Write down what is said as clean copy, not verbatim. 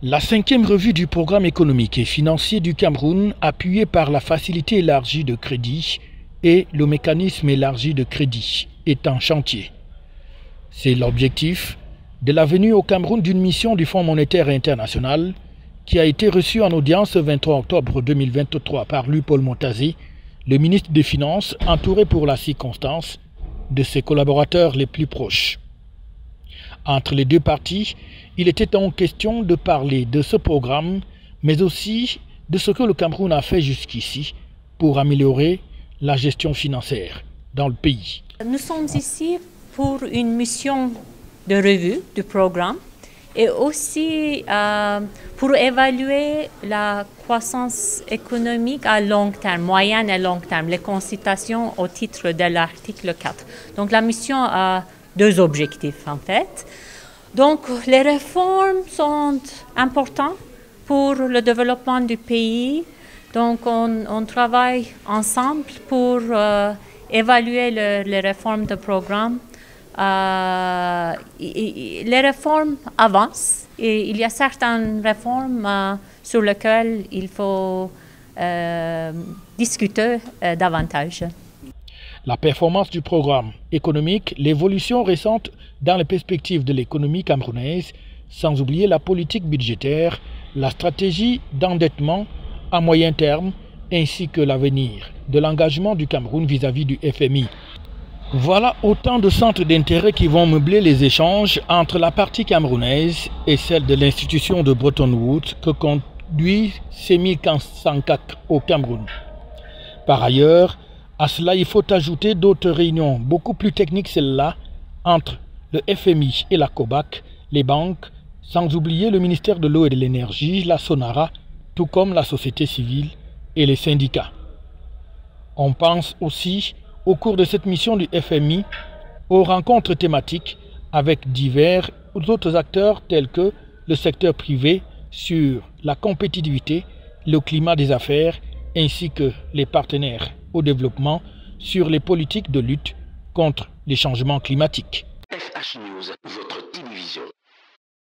La 5e revue du programme économique et financier du Cameroun, appuyée par la facilité élargie de crédit et le mécanisme élargi de crédit, est en chantier. C'est l'objectif de la venue au Cameroun d'une mission du Fonds monétaire international qui a été reçue en audience le 23 octobre 2023 par Paul Montazé, le ministre des Finances, entouré pour la circonstance de ses collaborateurs les plus proches. Entre les deux parties, il était donc question de parler de ce programme, mais aussi de ce que le Cameroun a fait jusqu'ici pour améliorer la gestion financière dans le pays. Nous sommes ici pour une mission de revue du programme et aussi pour évaluer la croissance économique à long terme, moyen et long terme, les consultations au titre de l'article 4. Donc la mission a deux objectifs en fait. Donc les réformes sont importantes pour le développement du pays. Donc on travaille ensemble pour évaluer les réformes de programme. Les réformes avancent et il y a certaines réformes sur lesquelles il faut discuter davantage. La performance du programme économique, l'évolution récente dans les perspectives de l'économie camerounaise, sans oublier la politique budgétaire, la stratégie d'endettement à moyen terme, ainsi que l'avenir de l'engagement du Cameroun vis-à-vis du FMI. Voilà autant de centres d'intérêt qui vont meubler les échanges entre la partie camerounaise et celle de l'institution de Bretton Woods que conduit Sémil Sankak au Cameroun. Par ailleurs, à cela, il faut ajouter d'autres réunions beaucoup plus techniques, celles-là, entre le FMI et la COBAC, les banques, sans oublier le ministère de l'eau et de l'énergie, la SONARA, tout comme la société civile et les syndicats. On pense aussi, au cours de cette mission du FMI, aux rencontres thématiques avec divers autres acteurs tels que le secteur privé sur la compétitivité, le climat des affaires, ainsi que les partenaires au développement sur les politiques de lutte contre les changements climatiques. FH News, votre télévision.